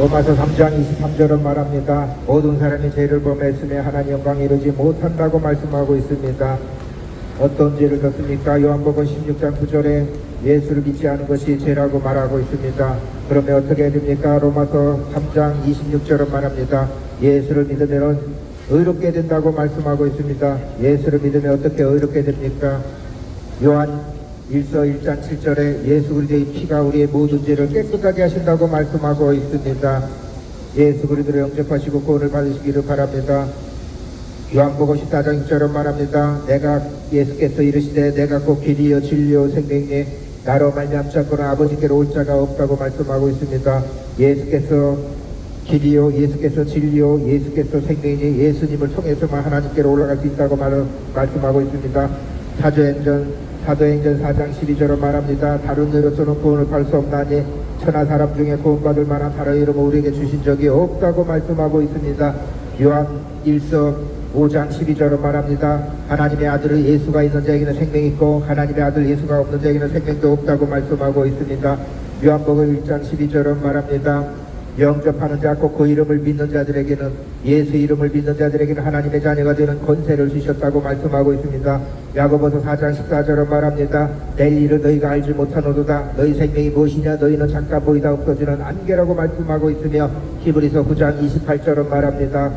로마서 3장 23절은 말합니다. 모든 사람이 죄를 범했으며 하나님 영광에 이르지 못한다고 말씀하고 있습니다. 어떤 죄를 졌습니까? 요한복음 16장 9절에 예수를 믿지 않은 것이 죄라고 말하고 있습니다. 그러면 어떻게 해야 됩니까? 로마서 3장 26절은 말합니다. 예수를 믿으면 의롭게 된다고 말씀하고 있습니다. 예수를 믿으면 어떻게 의롭게 됩니까? 요한 1서 1장 7절에 예수 그리스도의 피가 우리의 모든 죄를 깨끗하게 하신다고 말씀하고 있습니다. 예수 그리스도를 영접하시고 구원을 받으시기를 바랍니다. 요한복음 14장 6절은 말합니다. 예수께서 이르시되 내가 곧 길이요 진리요 생명이니 나로 말미암지 않고는 아버지께로 올 자가 없다고 말씀하고 있습니다. 예수께서 길이요, 예수께서 진리요, 예수께서 생명이니 예수님을 통해서만 하나님께로 올라갈 수 있다고 말씀하고 있습니다. 사도행전 4장 12절로 말합니다. 다른 이로서는 구원을 받을 수 없나니 천하 사람 중에 구원받을 만한 다른 이름을 우리에게 주신 적이 없다고 말씀하고 있습니다. 요한 1서 5장 12절로 말합니다. 하나님의 아들 예수가 있는 자에게는 생명이 있고 하나님의 아들 예수가 없는 자에게는 생명도 없다고 말씀하고 있습니다. 요한복음 1장 12절로 말합니다. 영접하는 자 곧 그 이름을 믿는 자들에게는 예수 이름을 믿는 자들에게는 하나님의 자녀가 되는 권세를 주셨다고 말씀하고 있습니다. 야고보서 4장 14절로 말합니다. 내일 일을 너희가 알지 못하노도다. 너희 생명이 무엇이냐 너희는 잠깐 보이다 없어지는 안개라고 말씀하고 있으며 히브리서 9장 28절로 말합니다.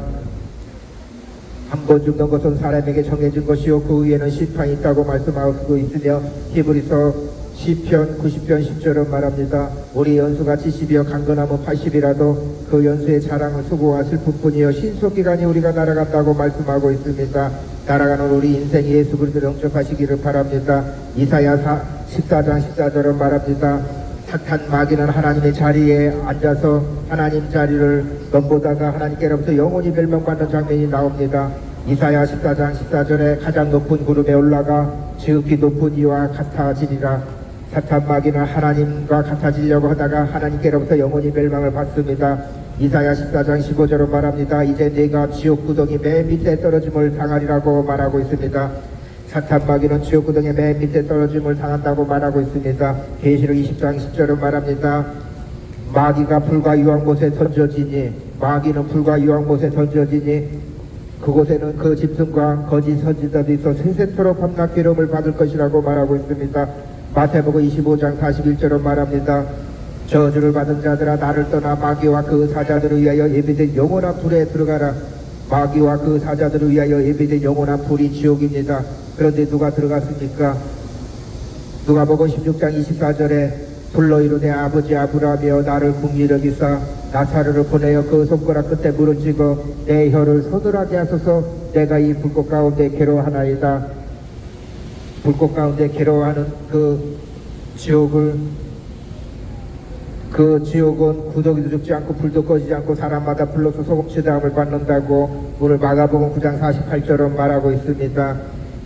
한 번 죽는 것은 사람에게 정해진 것이요 그 위에는 심판이 있다고 말씀하고 있으며 히브리서 시편 90편 10절은 말합니다. 우리 연수가 70이여 강건하면 80이라도 그 연수의 자랑은 수고와 슬픔뿐이여 신속기간이 우리가 날아간다고 말씀하고 있습니다. 날아가는 우리 인생 예수 그리스도를 영접하시기를 바랍니다. 이사야 14장 14절은 말합니다. 사탄 마귀는 하나님의 자리에 앉아서 하나님 자리를 넘보다가 하나님께로부터 영원히 멸망받는 장면이 나옵니다. 이사야 14장 14절에 가장 높은 구름에 올라가 지극히 높은 이와 같아지리라. 사탄 마귀는 하나님과 같아지려고 하다가 하나님께로부터 영원히 멸망을 받습니다. 이사야 14장 15절로 말합니다. 이제 내가 지옥 구덩이 맨 밑에 떨어짐을 당하리라고 말하고 있습니다. 사탄 마귀는 지옥 구덩이 맨 밑에 떨어짐을 당한다고 말하고 있습니다. 계시록 20장 10절로 말합니다. 마귀가 불과 유황 못에 던져지니 마귀는 불과 유황 못에 던져지니 그곳에는 그 짐승과 거짓 선지자들이 있어 세세토록 밤낮 괴로움을 받을 것이라고 말하고 있습니다. 마태복음 25장 41절로 말합니다. 저주를 받은 자들아 나를 떠나 마귀와 그 사자들을 위하여 예비된 영원한 불에 들어가라. 마귀와 그 사자들을 위하여 예비된 영원한 불이 지옥입니다. 그런데 누가 들어갔습니까? 누가복음 16장 24절에 불러 이르되 아버지 아브라함이여 나를 궁히 여기사 나사로를 보내어 그 손가락 끝에 물을 찍어 내 혀를 서늘하게 하소서. 내가 이 불꽃 가운데 괴로워하나이다. 불꽃 가운데 괴로워하는 그 지옥은 구더기도 죽지 않고 불도 꺼지지 않고 사람마다 불로서 소금치다함을 받는다고 오늘 마가복음 9장 48절은 말하고 있습니다.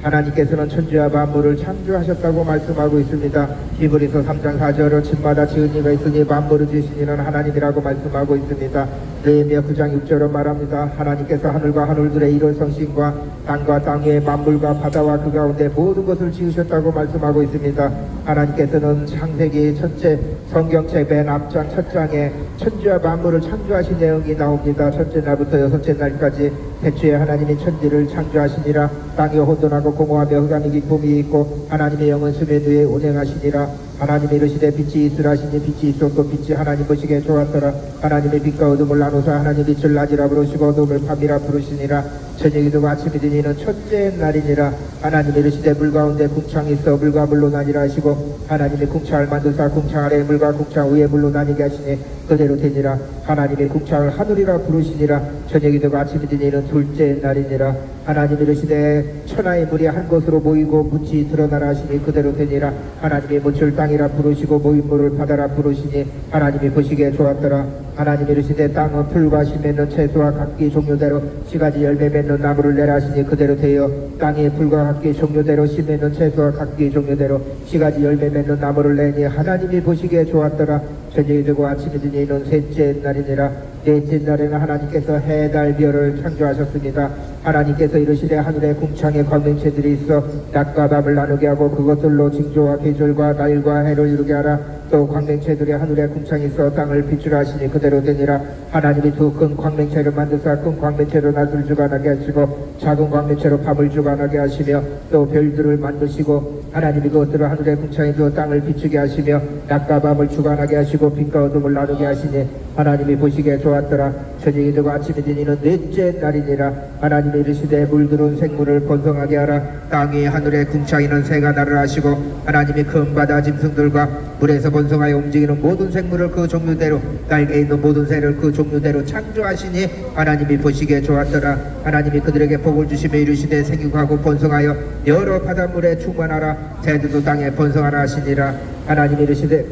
하나님께서는 천지와 만물을 창조하셨다고 말씀하고 있습니다. 히브리서 3장 4절은 집마다 지은 이가 있으니 만물을 지으신 이는 하나님이라고 말씀하고 있습니다. 느헤미야 9장 6절은 말합니다. 하나님께서 하늘과 하늘들의 이런 성신과 땅과 땅 위의 만물과 바다와 그 가운데 모든 것을 지으셨다고 말씀하고 있습니다. 하나님께서는 창세기 첫째 성경책 맨 앞장 첫 장에 천지와 만물을 창조하신 내용이 나옵니다. 첫째 날부터 여섯째 날까지 태초에 하나님이 천지를 창조하시니라. 땅이 혼돈하고 공허하며 흑암이 깊음이 있고 하나님의 영은 수면 위에 운행하시니라. 하나님이 이르시되 빛이 있으라 하시니 빛이 있었고 빛이 하나님 보시기에 좋았더라. 하나님의 빛과 어둠을 나누사 하나님 빛을 낮이라 부르시고 어둠을 밤이라 부르시니라. 저녁이 되고 아침이 되니는 첫째 날이니라. 하나님이 이르시되 물 가운데 궁창이 있어 물과 물로 나뉘라 하시고 하나님이 궁창을 만드사 궁창 아래 물과 궁창 위에 물로 나뉘게 하시니 그대로 되니라. 하나님이 궁창을 하늘이라 부르시니라. 저녁이 되고 아침이 되니는 둘째 날이니라. 하나님이 이르시되 천하의 물이 한 곳으로 모이고 묻이 드러나라 하시니 그대로 되니라. 하나님이 묻을 땅이라 부르시고 모인 물을 바다라 부르시니 하나님이 보시기에 좋았더라. 하나님이 이르시되 땅은 풀과 씨 맺는 채소와 각기 종류대로 씨가지 열매 맺는 나무를 내라 하시니 그대로 되어 땅이 풀과 각기 종류대로 씨 맺는 채소와 각기 종류대로 씨가지 열매 맺는 나무를 내니 하나님이 보시기에 좋았더라. 저녁이 되고 아침이 되니는 셋째 날이니라. 넷째 날에는 하나님께서 해, 달, 별을 창조하셨습니다. 하나님께서 이르시되 하늘에 궁창에 광명체들이 있어 낮과 밤을 나누게 하고 그것들로 징조와 계절과 날과 해를 이루게 하라. 또 광명체들이 하늘에 궁창이 있어 땅을 비추라 하시니 그대로 되니라. 하나님이 두 큰 광명체를 만드사 큰 광명체로 낮을 주관하게 하시고 작은 광명체로 밤을 주관하게 하시며 또 별들을 만드시고 하나님이 그것들을 하늘에 궁창이 두어 땅을 비추게 하시며 낮과 밤을 주관하게 하시고 빛과 어둠을 나누게 하시니 하나님이 보시기에 좋았더라. 저녁이 되고 아침이 되니는 넷째 날이니라. 하나님이 이르시되 물들은 생물을 번성하게 하라. 땅 위 하늘에 궁창이는 새가 날을 하시고 하나님이 큰 바다 짐승들과 물에서 번성하여 움직이는 모든 생물을 그 종류대로 날개 있는 모든 새를 그 종류대로 창조하시니 하나님이 보시기에 좋았더라. 하나님이 그들에게 복을 주시며 이르시되 생육하고 번성하여 여러 바닷물에 충만하라. 새들도 땅에 번성하라 하시니라. 하나님이 이르시되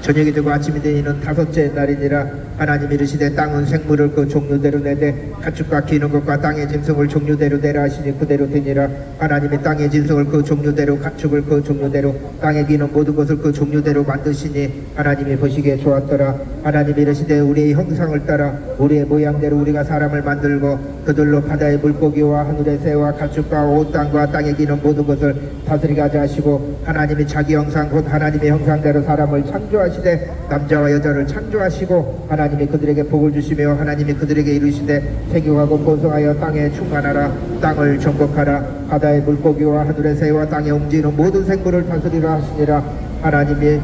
저녁이 되고 아침이 되니는 다섯째 날이니라. 하나님이 이르시되 땅은 생물을 그 종류대로 내되 가축과 기는 것과 땅의 짐승을 종류대로 내라 하시니 그대로 되니라. 하나님이 땅의 짐승을 그 종류대로 가축을 그 종류대로 땅에 기는 모든 것을 그 종류대로 만드시니 하나님이 보시기에 좋았더라. 하나님이 이르시되 우리의 형상을 따라 우리의 모양대로 우리가 사람을 만들고 그들로 바다의 물고기와 하늘의 새와 가축과 온 땅과 땅에 기는 모든 것을 다스리게 하자 하시고 하나님이 자기 형상 곧 하나님의 형상대로 사람을 창조하시되 남자와 여자를 창조하시고 하나님이 그들에게 복을 주시며 하나님이 그들에게 이르시되 생육하고 번성하여 땅에 충만하라. 땅을 정복하라. 바다의 물고기와 하늘의 새와 땅에 움직이는 모든 생물을 다스리라 하시니라. 하나님이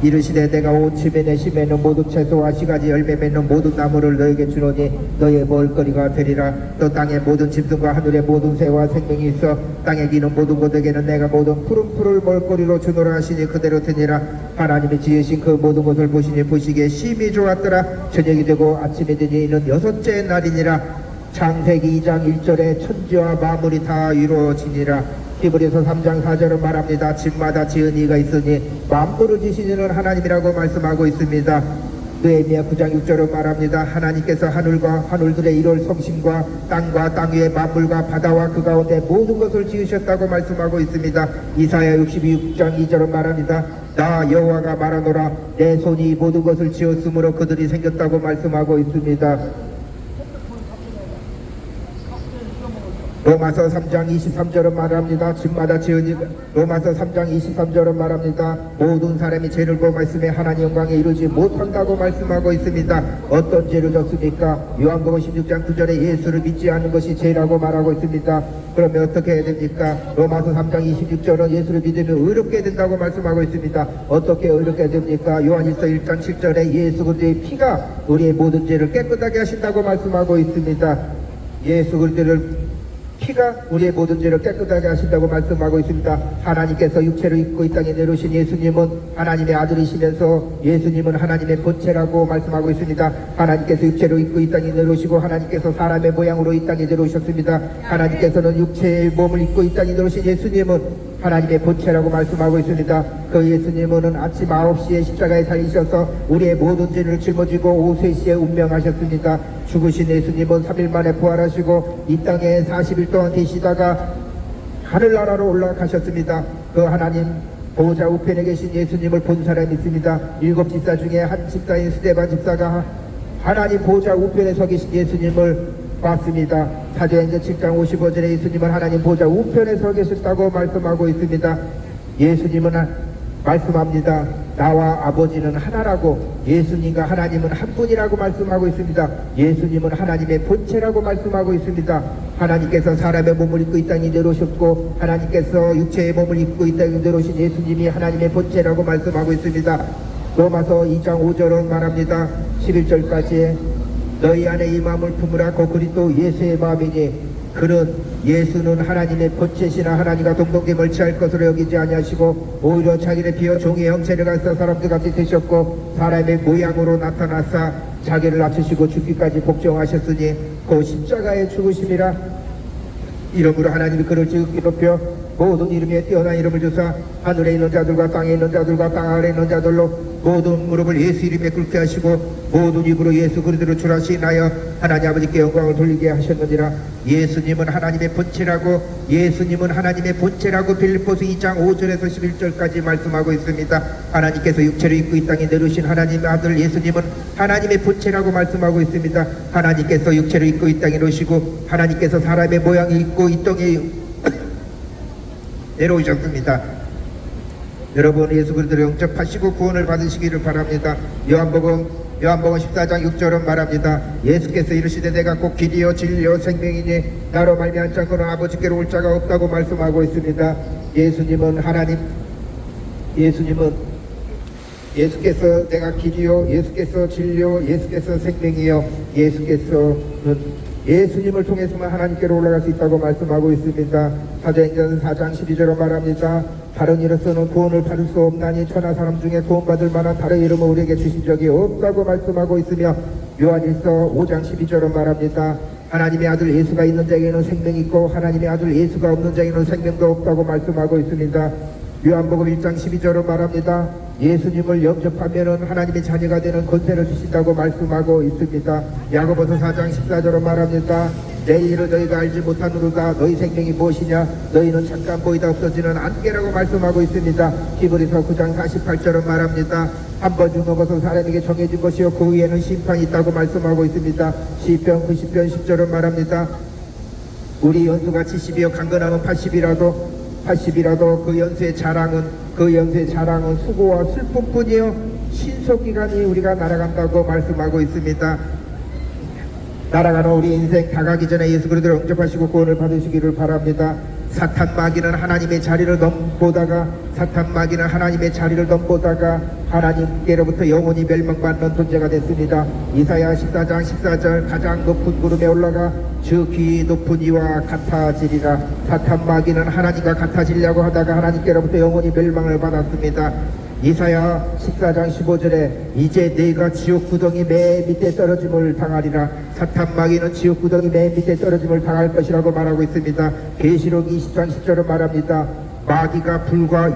이르시되 내가 온 지면에 심에는 모든 채소와 시가지 열매 맺는 모든 나무를 너에게 주노니 너의 먹을거리가 되리라. 또 땅의 모든 짐승과 하늘의 모든 새와 생명이 있어 땅에 기는 모든 것에게는 내가 모든 푸른 풀을 먹을거리로 주노라 하시니 그대로 되니라. 하나님이 지으신 그 모든 것을 보시니 보시기에 심히 좋았더라. 저녁이 되고 아침이 되니 이는 여섯째 날이니라. 창세기 2장 1절에 천지와 만물이 다 이루어지니라. 히브리서 3장 4절은 말합니다. 집마다 지은 이가 있으니 만물을 지시는 하나님이라고 말씀하고 있습니다. 느헤미야 9장 6절은 말합니다. 하나님께서 하늘과 하늘들의 이룰 성심과 땅과 땅 위의 만물과 바다와 그 가운데 모든 것을 지으셨다고 말씀하고 있습니다. 이사야 66장 2절은 말합니다. 나 여호와가 말하노라 내 손이 이 모든 것을 지었으므로 그들이 생겼다고 말씀하고 있습니다. 로마서 3장 23절은 말합니다. 집마다 지은 로마서 3장 23절은 말합니다. 모든 사람이 죄를 범하였으며 하나님 영광에 이르지 못한다고 말씀하고 있습니다. 어떤 죄를 졌습니까? 요한복음 16장 9절에 예수를 믿지 않는 것이 죄라고 말하고 있습니다. 그러면 어떻게 해야 됩니까? 로마서 3장 26절은 예수를 믿으면 의롭게 된다고 말씀하고 있습니다. 어떻게 의롭게 됩니까? 요한일서 1장 7절에 예수 그리스도의 피가 우리의 모든 죄를 깨끗하게 하신다고 말씀하고 있습니다. 예수 그리스도를 피가 우리의 모든 죄를 깨끗하게 하신다고 말씀하고 있습니다. 하나님께서 육체를 입고 이 땅에 내려오신 예수님은 하나님의 아들이시면서 예수님은 하나님의 본체라고 말씀하고 있습니다. 하나님께서 육체를 입고 이 땅에 내려오시고 하나님께서 사람의 모양으로 이 땅에 내려오셨습니다. 하나님께서는 육체의 몸을 입고 이 땅에 내려오신 예수님은 하나님의 본체라고 말씀하고 있습니다. 그 예수님은 아침 9시에 십자가에 달리셔서 우리의 모든 죄를 짊어지고 오후 3시에 운명하셨습니다. 죽으신 예수님은 3일 만에 부활하시고 이 땅에 40일 동안 계시다가 하늘나라로 올라가셨습니다. 그 하나님 보호자 우편에 계신 예수님을 본 사람이 있습니다. 7 집사 중에 한 집사인 스데반 집사가 하나님 보호자 우편에 서 계신 예수님을 봤습니다. 사도행전 7장 55절에 예수님은 하나님 보호자 우편에 서 계셨다고 말씀하고 있습니다. 예수님은 말씀합니다. 나와 아버지는 하나라고. 예수님과 하나님은 한 분이라고 말씀하고 있습니다. 예수님은 하나님의 본체라고 말씀하고 있습니다. 하나님께서 사람의 몸을 입고 이 땅에 내려오셨고 하나님께서 육체의 몸을 입고 이 땅에 내려오신 예수님이 하나님의 본체라고 말씀하고 있습니다. 로마서 2장 5절은 말합니다. 11절까지 너희 안에 이 마음을 품으라. 그 그리스도 예수의 마음이니 그는 예수는 하나님의 본체시나 하나님과 동등됨을 취할 것으로 여기지 아니하시고 오히려 자기를 비어 종의 형체를 가져 사람들 같이 되셨고 사람의 모양으로 나타나사 자기를 낮추시고 죽기까지 복종하셨으니 그 십자가의 죽으심이라. 이름으로 하나님이 그를 지극히 높여 모든 이름에 뛰어난 이름을 주사 하늘에 있는 자들과 땅에 있는 자들과 땅 아래에 있는 자들로 모든 무릎을 예수 이름에 꿇게 하시고 모든 입으로 예수 그리스도를 주라시나여 하나님 아버지께 영광을 돌리게 하셨느니라. 예수님은 하나님의 본체라고 예수님은 하나님의 본체라고 빌립보서 2장 5절에서 11절까지 말씀하고 있습니다. 하나님께서 육체를 입고 이 땅에 내려오신 하나님의 아들 예수님은 하나님의 본체라고 말씀하고 있습니다. 하나님께서 육체를 입고 이 땅에 내려오시고 하나님께서 사람의 모양을 입고 이 땅에 내려오셨습니다. 여러분 예수 그리스도를 영접하시고 구원을 받으시기를 바랍니다. 요한복음 14장 6절은 말합니다. 예수께서 이르시되 내가 곧 길이요 진리요 생명이니 나로 말미암지 않고는 아버지께로 올 자가 없다고 말씀하고 있습니다. 예수께서 내가 길이요, 예수께서 진리요, 예수께서 생명이요, 예수님을 통해서만 하나님께로 올라갈 수 있다고 말씀하고 있습니다. 사도행전 4장 12절로 말합니다. 다른 이로서는 구원을 받을 수 없나니 천하 사람 중에 구원받을 만한 다른 이름을 우리에게 주신 적이 없다고 말씀하고 있으며, 요한일서 5장 12절로 말합니다. 하나님의 아들 예수가 있는 자에게는 생명이 있고 하나님의 아들 예수가 없는 자에게는 생명도 없다고 말씀하고 있습니다. 요한복음 1장 12절로 말합니다. 예수님을 영접하면 하나님의 자녀가 되는 권세를 주신다고 말씀하고 있습니다. 야고보서 4장 14절로 말합니다. 내 일을 너희가 알지 못하노로다. 너희 생명이 무엇이냐? 너희는 잠깐 보이다 없어지는 안개라고 말씀하고 있습니다. 히브리서 9장 48절로 말합니다. 한 번 죽는 것은 사람에게 정해진 것이요 그 위에는 심판이 있다고 말씀하고 있습니다. 시편 90편 10절로 말합니다. 우리 연수가 70이요 강건함은 80이라도 그 연수의 자랑은 수고와 슬픔뿐이요 신속기간이 우리가 날아간다고 말씀하고 있습니다. 날아가는 우리 인생 다가기 전에 예수 그리스도를 영접하시고 구원을 받으시기를 바랍니다. 사탄 마귀는 하나님의 자리를 넘보다가 하나님께로부터 영원히 멸망받는 존재가 됐습니다. 이사야 14장 14절 가장 높은 구름에 올라가 저 귀 높은 이와 같아지리라. 사탄 마귀는 하나님과 같아지려고 하다가 하나님께로부터 영원히 멸망을 받았습니다. 이사야 14장 15절에 이제 내가 지옥 구덩이 맨 밑에 떨어짐을 당하리라. 사탄 마귀는 지옥 구덩이 맨 밑에 떨어짐을 당할 것이라고 말하고 있습니다. 계시록 20장 10절은 말합니다. 마귀는 불과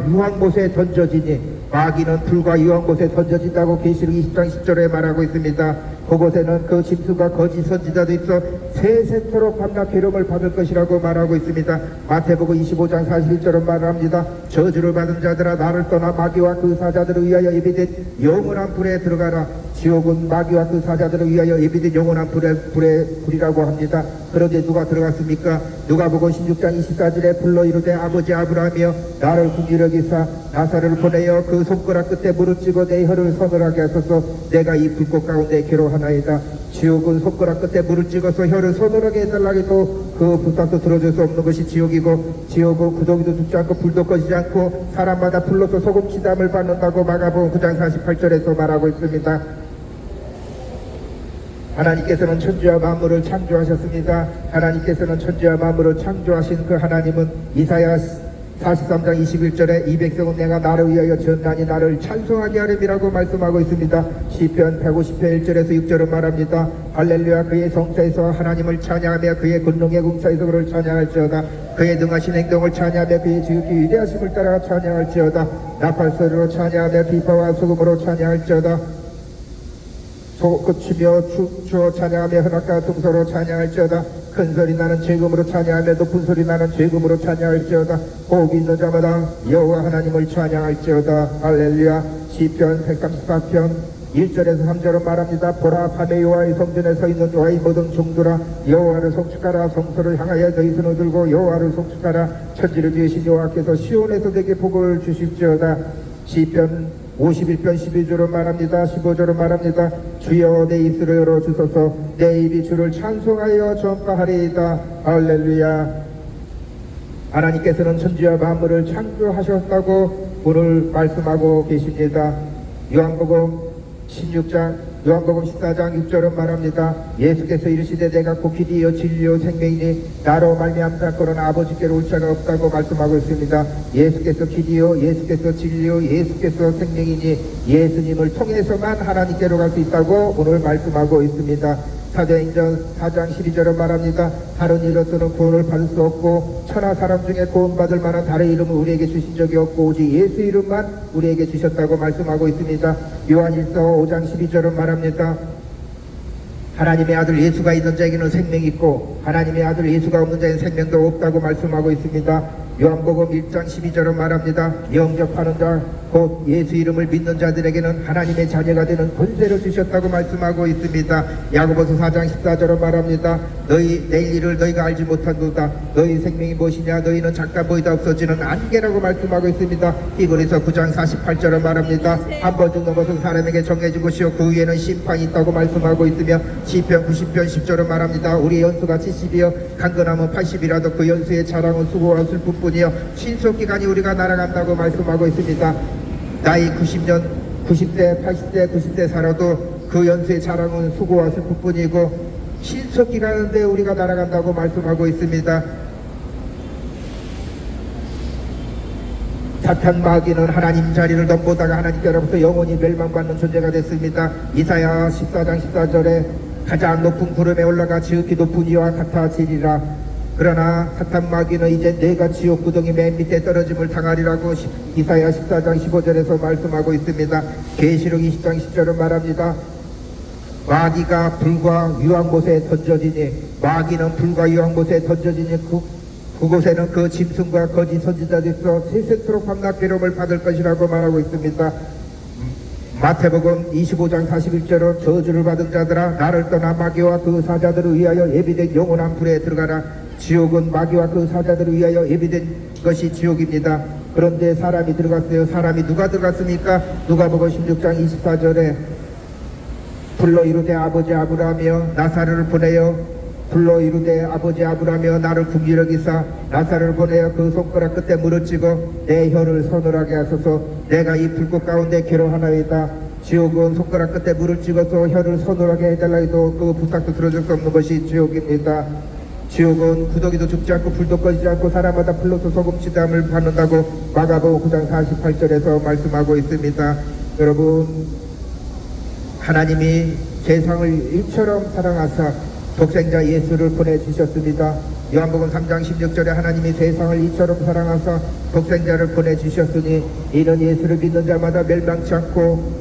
유황못에 던져진다고 계시록 20장 10절에 말하고 있습니다. 그곳에는 그 짐승과 거짓 선지자도 있어 세세토록 밤낮 괴로움을 받을 것이라고 말하고 있습니다. 마태복음 25장 41절은 말합니다. 저주를 받은 자들아 나를 떠나 마귀와 그 사자들을 위하여 예비된 영원한 불에 들어가라. 지옥은 마귀와 그 사자들을 위하여 예비된 영원한 불이라고 합니다. 그런데 누가 들어갔습니까? 누가복음 16장 24절에 불러 이르되 아버지 아브라함이여 나를 궁휼히 여기사 나사로를 보내어 그 손가락 끝에 무릎 찌고 내 혀를 서늘하게 하소서. 내가 이 불꽃 가운데 괴로워하나이다. 지옥은 손가락 끝에 무릎 찍어서 혀를 서늘하게 해달라 해도 그 부탁도 들어줄 수 없는 것이 지옥이고, 지옥은 구더기도 죽지 않고 불도 꺼지지 않고 사람마다 불로서 소금 치담을 받는다고 마가복음 9장 48절에서 말하고 있습니다. 하나님께서는 천지와 만물을 창조하셨습니다. 하나님께서는 천지와 만물을 창조하신 그 하나님은 이사야 43장 21절에 이 백성은 내가 나를 위하여 지었나니 나를 찬송하게 하렴이라고 말씀하고 있습니다. 시편 150편 1절에서 6절은 말합니다. 할렐루야 그의 성사에서 하나님을 찬양하며 그의 권능의 궁사에서 그를 찬양할지어다. 그의 능하신 행동을 찬양하며 그의 지극히 위대하심을 따라 찬양할지어다. 나팔소리로 찬양하며 비파와 소금으로 찬양할지어다. 소끝이며 춤추어 찬양하며 현악과 등소로 찬양할지어다. 큰 소리 나는 죄금으로 찬양하며 높은 소리 나는 죄금으로 찬양할지어다. 호흡 있는 자마다 여호와 하나님을 찬양할지어다. 할렐루야. 시편 134편 1절에서 3절은 말합니다. 보라 밤에 여호와의 성전에 서 있는 여호와의 모든 종들아 여호와를 송축하라. 성소를 향하여 너희 손을 들고 여호와를 송축하라. 천지를 지으신 여호와께서 시온에서 내게 복을 주실지어다. 시편 51편 11절은 말합니다. 15절은 말합니다. 주여 내 입술을 열어주소서. 내 입이 주를 찬송하여 전파하리이다. 할렐루야. 하나님께서는 천지와 만물을 창조하셨다고 오늘 말씀하고 계십니다. 요한복음 14장 6절은 말합니다. 예수께서 이르시되 내가 곧 길이요 진리요 생명이니 나로 말미암지 않고는 아버지께로 올 자가 없다고 말씀하고 있습니다. 예수께서 길이요 예수께서 진리요 예수께서 생명이니 예수님을 통해서만 하나님께로 갈 수 있다고 오늘 말씀하고 있습니다. 사도행전 4장 12절은 말합니다. 다른 이로서는 구원을 받을 수 없고 천하 사람 중에 구원받을 만한 다른 이름을 우리에게 주신 적이 없고 오직 예수 이름만 우리에게 주셨다고 말씀하고 있습니다. 요한일서 5장 12절은 말합니다. 하나님의 아들 예수가 있는 자에게는 생명이 있고 하나님의 아들 예수가 없는 자에게는 생명도 없다고 말씀하고 있습니다. 요한복음 1장 12절은 말합니다. 영접하는 자 곧 예수 이름을 믿는 자들에게는 하나님의 자녀가 되는 권세를 주셨다고 말씀하고 있습니다. 야고보서 4장 14절은 말합니다. 너희 내일 일을 너희가 알지 못한도다. 너희 생명이 무엇이냐 너희는 잠깐 보이다 없어지는 안개라고 말씀하고 있습니다. 히브리서 9장 48절은 말합니다. 한 번 중 넘어선 사람에게 정해진 것이요 그 위에는 심판이 있다고 말씀하고 있으며 시편 90편 10절은 말합니다. 우리 연수가 70이요 강건함은 80이라도 그 연수의 자랑은 수고와 슬픔뿐이요 신속기간이 우리가 날아간다고 말씀하고 있습니다. 나이 90년, 90대, 80대, 90대 살아도 그 연수의 자랑은 수고와 슬픔뿐이고 신속기간인데 우리가 날아간다고 말씀하고 있습니다. 사탄 마귀는 하나님 자리를 넘보다가 하나님께로부터 영원히 멸망받는 존재가 됐습니다. 이사야 14장 14절에 가장 높은 구름에 올라가 지극히 높은 이와 같아지리라. 그러나 사탄 마귀는 이제 내가 지옥 구덩이 맨 밑에 떨어짐을 당하리라고 이사야 14장 15절에서 말씀하고 있습니다. 계시록 20장 10절은 말합니다. 마귀가 불과 유황 못에 던져지니 마귀는 불과 유황 못에 던져지니 그곳에는 그 짐승과 거짓 선지자들에서 세세토록 밤낮 괴로움을 받을 것이라고 말하고 있습니다. 마태복음 25장 41절은 저주를 받은 자들아 나를 떠나 마귀와 그 사자들을 위하여 예비된 영원한 불에 들어가라. 지옥은 마귀와 그 사자들을 위하여 예비된 것이 지옥입니다. 그런데 사람이 들어갔어요. 사람이 누가 들어갔습니까? 누가복음 16장 24절에 불러 이르되 아버지 아브라함이여 나사로를 보내어 불러 이르되 아버지 아브라함이여 나를 긍휼히 여기사 나사로를 보내어 그 손가락 끝에 물을 찍어 내 혀를 서늘하게 하소서. 내가 이 불꽃 가운데 괴로워하나이다. 지옥은 손가락 끝에 물을 찍어서 혀를 서늘하게 해달라 해도 그 부탁도 들어줄 수 없는 것이 지옥입니다. 지옥은 구더기도 죽지 않고 불도 꺼지지 않고 사람마다 불로서 소금치담을 받는다고 마가복음 9장 48절에서 말씀하고 있습니다. 여러분, 하나님이 세상을 일처럼 사랑하사 독생자 예수를 보내주셨습니다. 요한복음 3장 16절에 하나님이 세상을 이처럼 사랑하사 독생자를 보내주셨으니 이는 예수를 믿는 자마다 멸망치 않고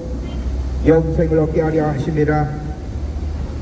영생을 얻게 하려 하심이라.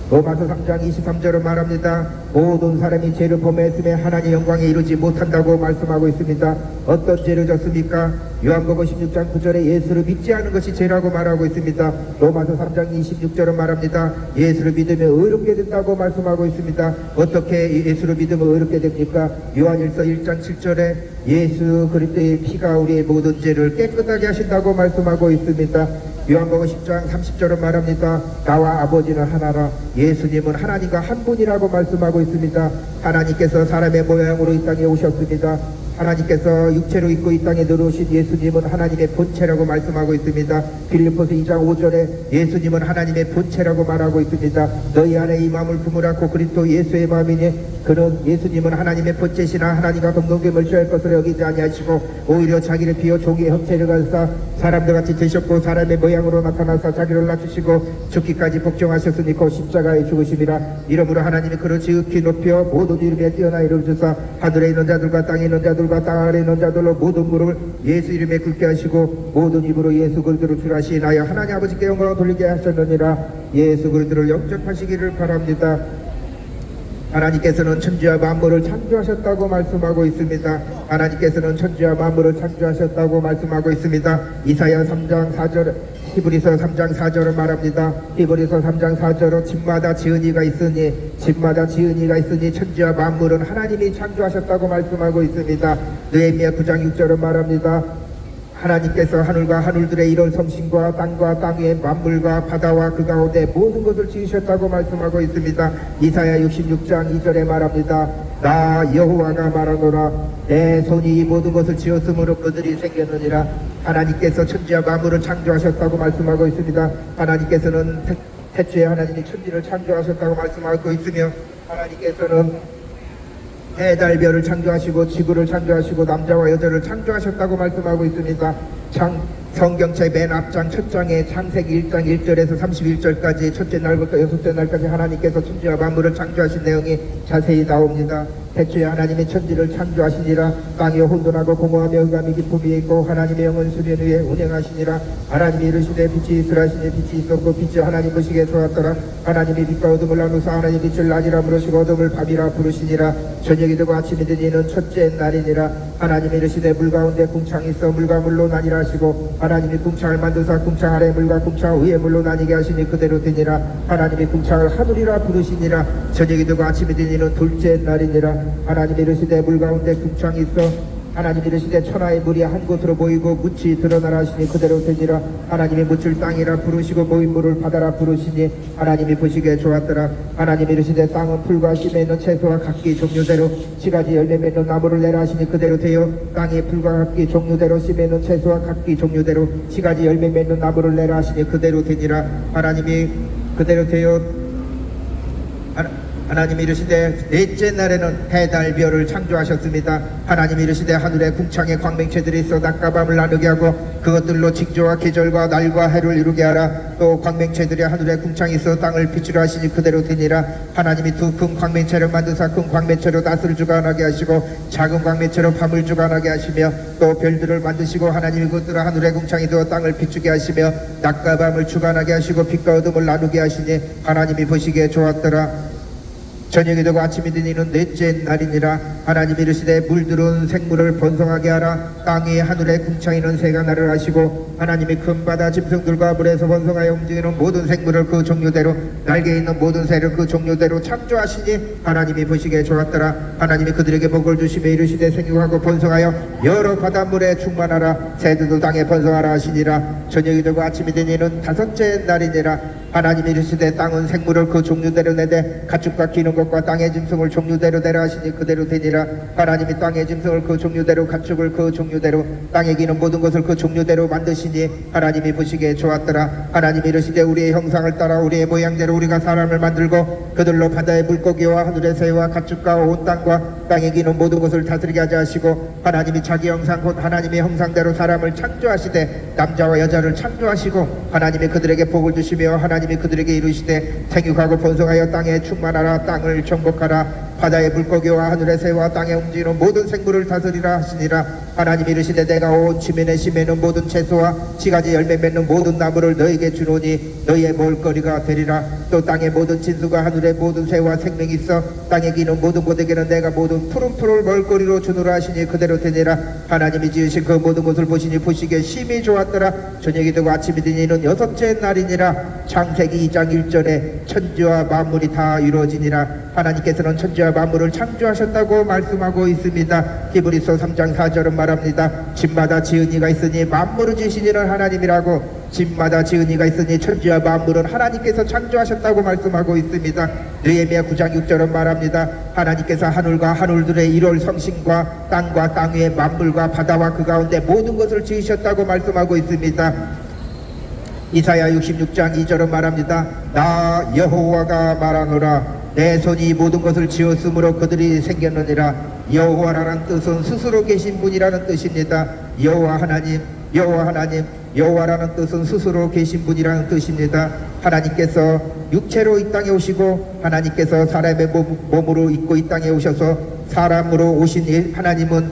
로마서 3장 23절은 말합니다. 모든 사람이 죄를 범했음에 하나님 영광에 이르지 못한다고 말씀하고 있습니다. 어떤 죄를 졌습니까? 요한복음 16장 9절에 예수를 믿지 않은 것이 죄라고 말하고 있습니다. 로마서 3장 26절은 말합니다. 예수를 믿으면 의롭게 된다고 말씀하고 있습니다. 어떻게 예수를 믿으면 의롭게 됩니까? 요한일서 1장 7절에 예수 그리스도의 피가 우리의 모든 죄를 깨끗하게 하신다고 말씀하고 있습니다. 요한복음 10장 30절은 말합니다. 나와 아버지는 하나라. 예수님은 하나님과 한 분이라고 말씀하고 있습니다. 하나님께서 사람의 모양으로 이 땅에 오셨습니다. 하나님께서 육체로 입고 이 땅에 들어오신 예수님은 하나님의 본체라고 말씀하고 있습니다. 빌립보서 2장 5절에 예수님은 하나님의 본체라고 말하고 있습니다. 너희 안에 이 마음을 품으라고 그리스도 예수의 마음이니 그는 예수님은 하나님의 본체시나 하나님과 동등됨을 취할 것을 여기지 아니하시고 오히려 자기를 비워 종의 형체를 가지사 사람들같이 되셨고 사람의 모양으로 나타나사 자기를 낮추시고 죽기까지 복종하셨으니 그 십자가에 죽으심이라. 이러므로 하나님이 그를 지극히 높여 모든 이름에 뛰어나 이름을 주사 하늘에 있는 자들과 땅에 있는 자들과 땅 아래에 있는 자들로 모든 무릎을 예수 이름에 꿇게 하시고 모든 입으로 예수 그리스도를 주라시나여 하나님 아버지께 영광을 돌리게 하셨느니라. 예수 그리스도를 영접하시기를 바랍니다. 하나님께서는 천지와 만물을 창조하셨다고 말씀하고 있습니다. 하나님께서는 천지와 만물을 창조하셨다고 말씀하고 있습니다. 이사야 3장 4절 히브리서 3장 4절은 말합니다. 히브리서 3장 4절은 집마다 지은 이가 있으니 천지와 만물은 하나님이 창조하셨다고 말씀하고 있습니다. 느헤미야 9장 6절은 말합니다. 하나님께서 하늘과 하늘들의 이런 섬신과 땅과 땅 위의 만물과 바다와 그 가운데 모든 것을 지으셨다고 말씀하고 있습니다. 이사야 66장 2절에 말합니다. 나 여호와가 말하노라. 내 손이 이 모든 것을 지었으므로 그들이 생겼느니라. 하나님께서 천지와 만물을 창조하셨다고 말씀하고 있습니다. 하나님께서는 태초에 하나님이 천지를 창조하셨다고 말씀하고 있으며 하나님께서는 해달별을 창조하시고 지구를 창조하시고 남자와 여자를 창조하셨다고 말씀하고 있습니다. 성경책 맨 앞장 첫 장에 창세기 1장 1절에서 31절까지 첫째 날부터 여섯째 날까지 하나님께서 천지와 만물을 창조하신 내용이 자세히 나옵니다. 태초에 하나님이 천지를 창조하시니라. 땅이 혼돈하고 공허하며 흑암이 깊음이 있고 하나님의 영은 수면 위에 운행하시니라. 하나님이 이르시되 빛이 있으라 하시니 빛이 있었고 빛이 하나님 보시기에 좋았더라. 하나님이 빛과 어둠을 나누사 하나님 빛을 낮이라 부르시고 어둠을 밤이라 부르시니라. 저녁이 되고 아침이 되니 이는 첫째 날이니라. 하나님이 이르시되 물 가운데 궁창이 있어 물과 물로 나뉘라 하시고 하나님이 궁창을 만드사 궁창 아래 물과 궁창 위에 물로 나뉘게 하시니 그대로 되니라. 하나님이 궁창을 하늘이라 부르시니라. 저녁이 되고 아침이 되니 이는 둘째 날이니라. 하나님이 이르시되 물 가운데 궁창이 있어 하나님이 이르시되 천하의 물이 한 곳으로 모이고 묻이 드러나라 하시니 그대로 되니라. 하나님이 묻을 땅이라 부르시고 모인 물을 바다라 부르시니 하나님이 보시기에 좋았더라. 하나님이 이르시되 땅은 풀과 심에 있는 채소와 각기 종류대로 시가지 열매 맺는 나무를 내라 하시니 그대로 되어 땅이 풀과 각기 종류대로 심에 있는 채소와 각기 종류대로 시가지 열매 맺는 나무를 내라 하시니 그대로 되니라. 하나님이 그대로 되어 하나님이 이르시되 넷째 날에는 해, 달, 별을 창조하셨습니다. 하나님이 이르시되 하늘에 궁창에 광명체들이 있어 낮과 밤을 나누게 하고 그것들로 징조와 계절과 날과 해를 이루게 하라. 또 광명체들이 하늘에 궁창이 있어 땅을 빛으로 하시니 그대로 되니라. 하나님이 두 큰 광명체를 만드사 큰 광명체로 낮을 주관하게 하시고 작은 광명체로 밤을 주관하게 하시며 또 별들을 만드시고 하나님이 그것들을 하늘에 궁창이 되어 땅을 비추게 하시며 낮과 밤을 주관하게 하시고 빛과 어둠을 나누게 하시니 하나님이 보시기에 좋았더라. 저녁이 되고 아침이 되니 이는 넷째 날이니라. 하나님이 이르시되 물들은 생물을 번성하게 하라. 땅이 하늘에 궁창이는 새가 나를 하시고 하나님이 큰 바다 짐승들과 물에서 번성하여 움직이는 모든 생물을 그 종류대로 날개 있는 모든 새를 그 종류대로 창조하시니 하나님이 보시기에 좋았더라. 하나님이 그들에게 복을 주시며 이르시되 생육하고 번성하여 여러 바닷물에 충만하라. 새들도 땅에 번성하라 하시니라. 저녁이 되고 아침이 되니 이는 다섯째 날이니라. 하나님이 이르시되 땅은 생물을 그 종류대로 내되 가축과 기는 것과 땅의 짐승을 종류대로 내라 하시니 그대로 되니라. 하나님이 땅의 짐승을 그 종류대로 가축을 그 종류대로 땅에 기는 모든 것을 그 종류대로 만드시니 하나님이 보시기에 좋았더라. 하나님이 이르시되 우리의 형상을 따라 우리의 모양대로 우리가 사람을 만들고 그들로 바다의 물고기와 하늘의 새와 가축과 온 땅과 땅에 기는 모든 것을 다스리게 하자 하시고 하나님이 자기 형상 곧 하나님의 형상대로 사람을 창조하시되 남자와 여자를 창조하시고 하나님이 그들에게 복을 주시며 하나님이 그들에게 이르시되 생육하고 번성하여 땅에 충만하라. 땅을 정복하라. 바다의 물고기와 하늘의 새와 땅에 움직이는 모든 생물을 다스리라 하시니라. 하나님이 이르시되 내가 온 지면에 심에는 모든 채소와 시가지 열매 맺는 모든 나무를 너에게 주노니 너희의 먹을거리가 되리라. 또 땅의 모든 진수가 하늘의 모든 새와 생명이 있어 땅에 기는 모든 곳에게는 내가 모든 푸른 풀을 먹을거리로 주노라 하시니 그대로 되니라. 하나님이 지으신 그 모든 것을 보시니 보시기에 심히 좋았더라. 저녁이 되고 아침이 되니 이는 여섯째 날이니라. 창세기 2장 1절에 천지와 만물이 다 이루어지니라. 하나님께서는 천지와 만물을 창조하셨다고 말씀하고 있습니다. 히브리서 3장 4절은 말합니다. 집마다 지은 이가 있으니 만물을 지으신 이는 하나님이라고. 집마다 지은 이가 있으니 천지와 만물은 하나님께서 창조하셨다고 말씀하고 있습니다. 느헤미야 9장 6절은 말합니다. 하나님께서 하늘과 하늘들의 일월 성신과 땅과 땅 위의 만물과 바다와 그 가운데 모든 것을 지으셨다고 말씀하고 있습니다. 이사야 66장 2절은 말합니다. 나 여호와가 말하노라. 내 손이 모든 것을 지었으므로 그들이 생겼느니라. 여호와라는 뜻은 스스로 계신 분이라는 뜻입니다. 여호와 하나님, 여호와 하나님, 여호와라는 뜻은 스스로 계신 분이라는 뜻입니다. 하나님께서 육체로 이 땅에 오시고 하나님께서 사람의 몸으로 입고 이 땅에 오셔서 사람으로 오신 하나님은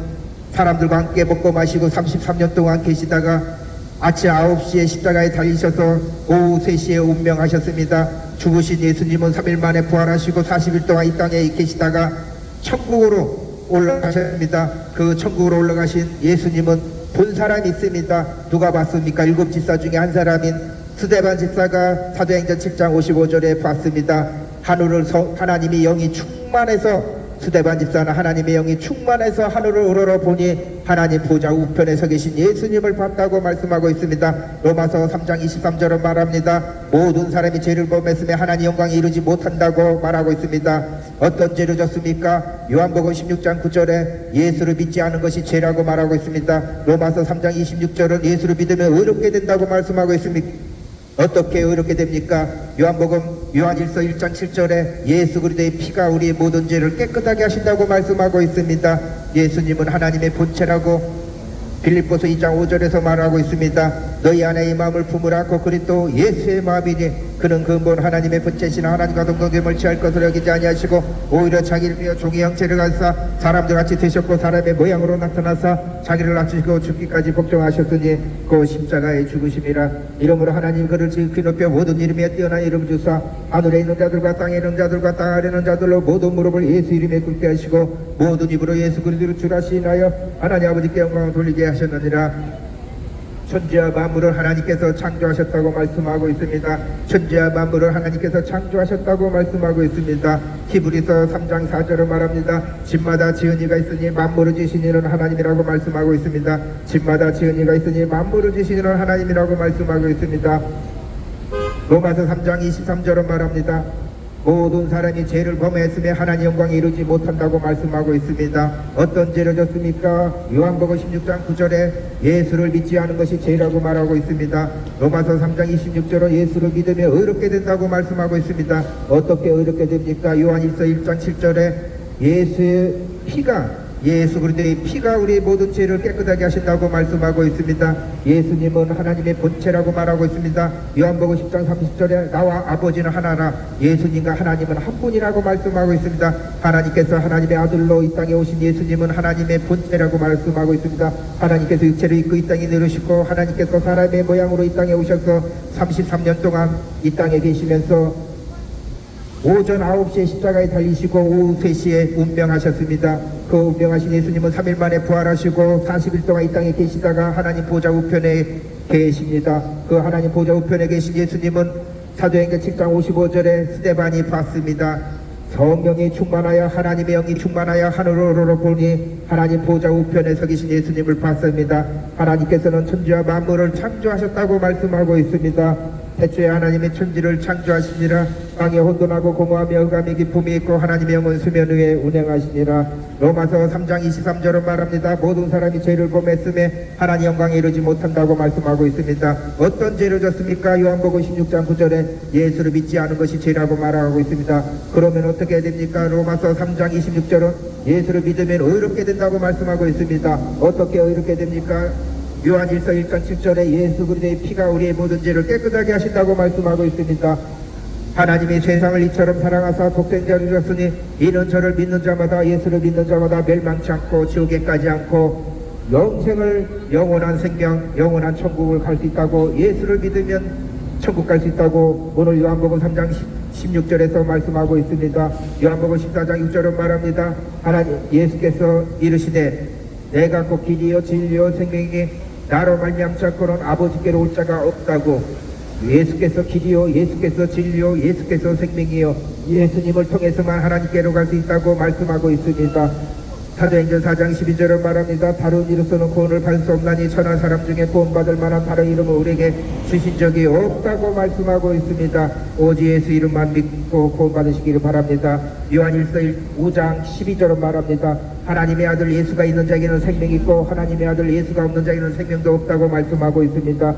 사람들과 함께 먹고 마시고 33년 동안 계시다가 아침 9시에 십자가에 달리셔서 오후 3시에 운명하셨습니다. 죽으신 예수님은 3일 만에 부활하시고 40일 동안 이 땅에 계시다가 천국으로 올라가셨습니다. 그 천국으로 올라가신 예수님은 본 사람이 있습니다. 누가 봤습니까? 7 집사 중에 한 사람인 스데반 집사가 사도행전 7장 55절에 봤습니다. 하나님이 영이 충만해서 스데반 집사는 하나님의 영이 충만해서 하늘을 우러러 보니 하나님 보좌 우편에 서 계신 예수님을 봤다고 말씀하고 있습니다. 로마서 3장 23절은 말합니다. 모든 사람이 죄를 범했으며 하나님 영광에 이르지 못한다고 말하고 있습니다. 어떤 죄를 졌습니까? 요한복음 16장 9절에 예수를 믿지 않은 것이 죄라고 말하고 있습니다. 로마서 3장 26절은 예수를 믿으면 의롭게 된다고 말씀하고 있습니다. 어떻게 의롭게 됩니까? 요한일서 1장 7절에 예수 그리스도의 피가 우리의 모든 죄를 깨끗하게 하신다고 말씀하고 있습니다. 예수님은 하나님의 본체라고 빌립보서 2장 5절에서 말하고 있습니다. 너희 안에 이 마음을 품으라. 그 그리스도 예수의 마음이니 그는 근본 하나님의 본체신 하나님과 동등됨을 취할 것으로 여기지 아니하시고 오히려 자기를 비어 종의 형체를 가지사 사람들 같이 되셨고 사람의 모양으로 나타나사 자기를 낮추시고 죽기까지 복종하셨으니 그 십자가의 죽으심이라. 이러므로 하나님 그를 지극히 높여 모든 이름에 뛰어난 이름 주사 하늘에 있는 자들과 땅에 있는 자들과 땅 아래 있는 자들로 모든 무릎을 예수 이름에 꿇게 하시고 모든 입으로 예수 그리스도를 주라 시인하여 하나님 아버지께 영광을 돌리게 하셨느니라. 천지와 만물을 하나님께서 창조하셨다고 말씀하고 있습니다. 천지와 만물을 하나님께서 창조하셨다고 말씀하고 있습니다. 히브리서 3장 4절을 말합니다. 집마다 지은 이가 있으니 만물을 지으신 이는 하나님이라고 말씀하고 있습니다. 집마다 지은 이가 있으니 만물을 지으신 이는 하나님이라고 말씀하고 있습니다. 로마서 3장 23절은 말합니다. 모든 사람이 죄를 범했음에 하나님 영광에 이르지 못한다고 말씀하고 있습니다. 어떤 죄를 졌습니까? 요한복음 16장 9절에 예수를 믿지 않은 것이 죄라고 말하고 있습니다. 로마서 3장 26절은 예수를 믿으면 의롭게 된다고 말씀하고 있습니다. 어떻게 의롭게 됩니까? 요한일서 1장 7절에 예수의 피가 예수 그리스도의 피가 우리 모든 죄를 깨끗하게 하신다고 말씀하고 있습니다. 예수님은 하나님의 본체라고 말하고 있습니다. 요한복음 10장 30절에 나와 아버지는 하나라. 예수님과 하나님은 한 분이라고 말씀하고 있습니다. 하나님께서 하나님의 아들로 이 땅에 오신 예수님은 하나님의 본체라고 말씀하고 있습니다. 하나님께서 육체를 입고 이 땅에 내려오시고 하나님께서 사람의 모양으로 이 땅에 오셔서 33년 동안 이 땅에 계시면서 오전 9시에 십자가에 달리시고 오후 3시에 운명하셨습니다. 그 운명하신 예수님은 3일 만에 부활하시고 40일 동안 이 땅에 계시다가 하나님 보좌 우편에 계십니다. 그 하나님 보좌 우편에 계신 예수님은 사도행전 7장 55절에 스데반이 봤습니다. 성령이 충만하여 하나님의 영이 충만하여 하늘으로 보니 하나님 보좌 우편에 서 계신 예수님을 봤습니다. 하나님께서는 천지와 만물을 창조하셨다고 말씀하고 있습니다. 태초에 하나님의 천지를 창조하시니라. 땅에 혼돈하고 공허하며 흑암의 기품이 있고 하나님의 영은 수면 위에 운행하시니라. 로마서 3장 23절은 말합니다. 모든 사람이 죄를 범했음에 하나님 영광에 이르지 못한다고 말씀하고 있습니다. 어떤 죄를 졌습니까? 요한복음 16장 9절에 예수를 믿지 않은 것이 죄라고 말하고 있습니다. 그러면 어떻게 됩니까? 로마서 3장 26절은 예수를 믿으면 의롭게 된다고 말씀하고 있습니다. 어떻게 의롭게 됩니까? 요한일서 1장 7절에 예수 그리스도의 피가 우리의 모든 죄를 깨끗하게 하신다고 말씀하고 있습니다. 하나님이 세상을 이처럼 사랑하사 독생자를 주셨으니 이는 저를 믿는 자마다 예수를 믿는 자마다 멸망치 않고 지옥에 가지 않고 영생을 영원한 생명 영원한 천국을 갈 수 있다고 예수를 믿으면 천국 갈 수 있다고 오늘 요한복음 3장 16절에서 말씀하고 있습니다. 요한복음 14장 6절은 말합니다. 하나님 예수께서 이르시되 내가 곧 길이요 진리요 생명이니 나로 말미암자고는 아버지께로 올 자가 없다고. 예수께서 길이요 예수께서 진리요 예수께서 생명이요 예수님을 통해서만 하나님께로 갈 수 있다고 말씀하고 있습니다. 사도행전 4장 12절은 말합니다. 다른 이로서는 구원을 받을 수 없나니 천하 사람 중에 구원받을 만한 다른 이름을 우리에게 주신 적이 없다고 말씀하고 있습니다. 오직 예수 이름만 믿고 구원받으시기를 바랍니다. 요한일서 5장 12절은 말합니다. 하나님의 아들 예수가 있는 자에게는 생명이 있고 하나님의 아들 예수가 없는 자에게는 생명도 없다고 말씀하고 있습니다.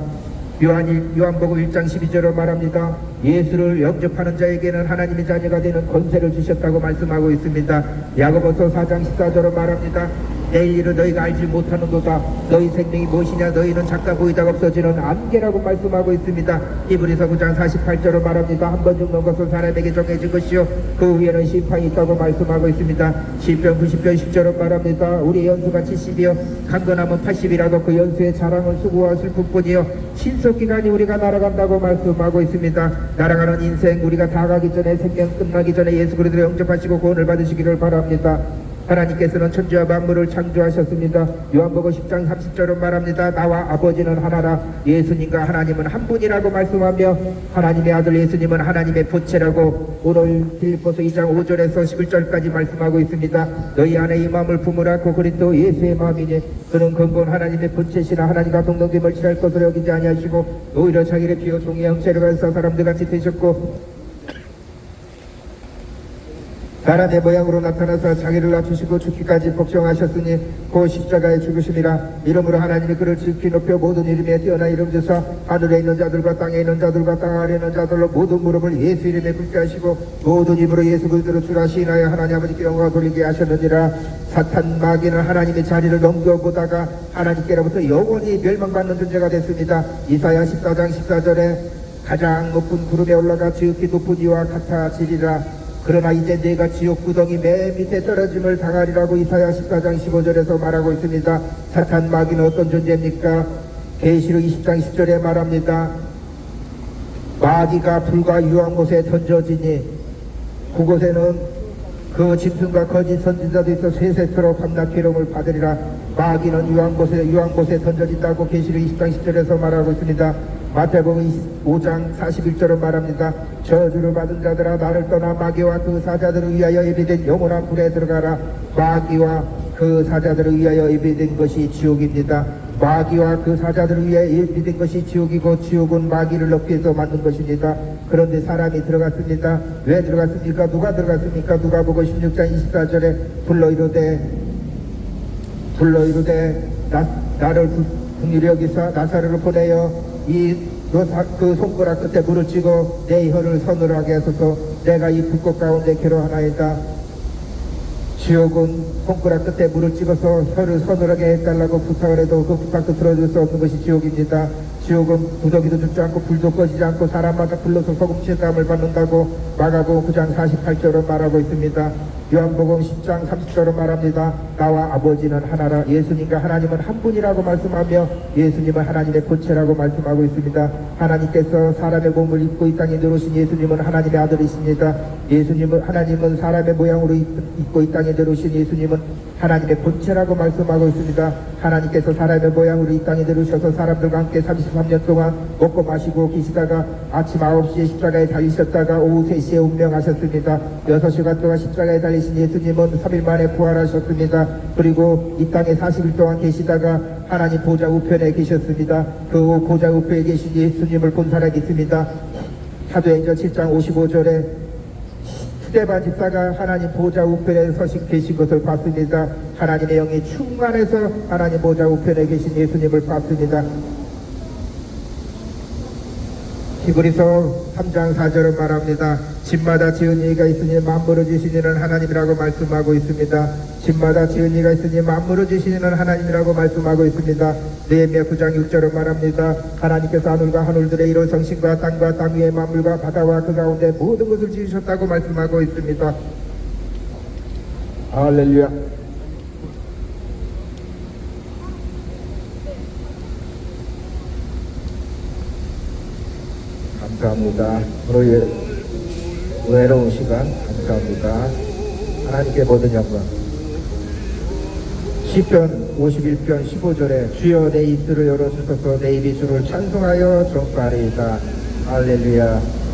요한복음 1장 12절로 말합니다. 예수를 영접하는 자에게는 하나님의 자녀가 되는 권세를 주셨다고 말씀하고 있습니다. 야고보서 4장 14절로 말합니다. 내일 일을 너희가 알지 못하는도다. 너희 생명이 무엇이냐? 너희는 작다 보이다가 없어지는 안개라고 말씀하고 있습니다. 히브리서 9장 48절로 말합니다. 한 번 죽는 것은 사람에게 정해진 것이요 그 후에는 심판이 있다고 말씀하고 있습니다. 시편 90편 10절로 말합니다. 우리 연수가 70이요 강건하면 80이라도 그 연수의 자랑은 수고와 슬픔뿐이요 신속기간이 우리가 날아간다고 말씀하고 있습니다. 날아가는 인생 우리가 다 가기 전에 생명 끝나기 전에 예수 그리스도를 영접하시고 구원을 받으시기를 바랍니다. 하나님께서는 천지와 만물을 창조하셨습니다. 요한복음 10장 30절은 말합니다. 나와 아버지는 하나라. 예수님과 하나님은 한 분이라고 말씀하며 하나님의 아들 예수님은 하나님의 본체라고 오늘 빌립보서 2장 5절에서 11절까지 말씀하고 있습니다. 너희 안에 이 마음을 품으라. 그 그리스도 예수의 마음이니 그는 근본 하나님의 본체시나 하나님과 동등됨을 취할 것으로 여기지 아니하시고 오히려 자기를 비워 종의 형체를 가지사 사람들같이 되셨고 사람의 모양으로 나타나서 자기를 낮추시고 죽기까지 복종하셨으니 그 십자가의 죽으심이라. 이러므로 하나님이 그를 지극히 높여 모든 이름에 뛰어난 이름 주사 하늘에 있는 자들과 땅에 있는 자들과 땅 아래에 있는 자들로 모든 무릎을 예수 이름에 꿇게 하시고 모든 입으로 예수 그리스도를 주라 시인하여 하나님 아버지께 영광을 돌리게 하셨느니라. 사탄 마귀는 하나님의 자리를 넘겨보다가 하나님께로부터 영원히 멸망받는 존재가 됐습니다. 이사야 14장 14절에 가장 높은 구름에 올라가 지극히 높은 이와 같아지리라. 그러나 이제 내가 지옥 구덩이 맨 밑에 떨어짐을 당하리라고 이사야 14장 15절에서 말하고 있습니다. 사탄 마귀는 어떤 존재입니까? 계시록 20장 10절에 말합니다. 마귀가 불과 유황 곳에 던져지니 그곳에는 그 짐승과 거짓 선지자도 있어 쇠세토록 밤낮 괴로움을 받으리라. 마귀는 유황 곳에 던져진다고 계시록 20장 10절에서 말하고 있습니다. 마태복음 25장 41절은 말합니다. 저주를 받은 자들아 나를 떠나 마귀와 그 사자들을 위하여 예비된 영원한 불에 들어가라. 마귀와 그 사자들을 위하여 예비된 것이 지옥입니다. 마귀와 그 사자들을 위해 예비된 것이 지옥이고 지옥은 마귀를 넣기 위해서 만든 것입니다. 그런데 사람이 들어갔습니다. 왜 들어갔습니까? 누가 들어갔습니까? 누가복음 16장 24절에 불러 이르되 나를 긍휼히 여기사 나사로를 보내어 그 손가락 끝에 물을 쥐고 내 혀를 서늘하게 하소서. 내가 이 불꽃 가운데 괴로워하나이다. 지옥은 손가락 끝에 물을 찍어서 혀를 서늘하게 해달라고 부탁을 해도 그 부탁도 들어줄 수 없는 것이 지옥입니다. 지옥은 구더기도 죽지 않고 불도 꺼지지 않고 사람마다 불러서 소금치의 땀을 받는다고 마가복음 9장 48절로 말하고 있습니다. 요한복음 10장 30절로 말합니다. 나와 아버지는 하나라. 예수님과 하나님은 한 분이라고 말씀하며 예수님은 하나님의 본체라고 말씀하고 있습니다. 하나님께서 사람의 몸을 입고 이 땅에 내려오신 예수님은 하나님의 아들이십니다. 하나님은 사람의 모양으로 입고 이 땅에 내려오신 예수님은 하나님의 본체라고 말씀하고 있습니다. 하나님께서 사람의 모양으로 이 땅에 내려오셔서 사람들과 함께 33년 동안 먹고 마시고 계시다가 아침 9시에 십자가에 달리셨다가 오후 3시에 운명하셨습니다. 6시간 동안 십자가에 달리신 예수님은 3일 만에 부활하셨습니다. 그리고 이 땅에 40일 동안 계시다가 하나님 보좌 우편에 계셨습니다. 그 보좌 우편에 계신 예수님을 본 사람이 있습니다. 사도행전 7장 55절에 스데반 집사가 하나님 보좌 우편에 계신 것을 봤습니다. 하나님의 영이 충만해서 하나님 보좌 우편에 계신 예수님을 봤습니다. 히브리서 3장 4절은 말합니다. 집마다 지은 이가 있으니 만물을 지으신 이는 하나님이라고 말씀하고 있습니다. 집마다 지은 이가 있으니 만물을 지으신 이는 하나님이라고 말씀하고 있습니다. 느헤미야 9장 6절은 말합니다. 하나님께서 하늘과 하늘들의 이룬 성신과 땅과 땅 위의 만물과 바다와 그 가운데 모든 것을 지으셨다고 말씀하고 있습니다. 할렐루야. 감사합니다. 오늘 외로운 시간 감사합니다. 하나님께 모든 영광. 시편 51편 15절에 주여 내 입술을 열어주소서. 내 입이 주를 찬송하여 전파하리이다. 할렐루야.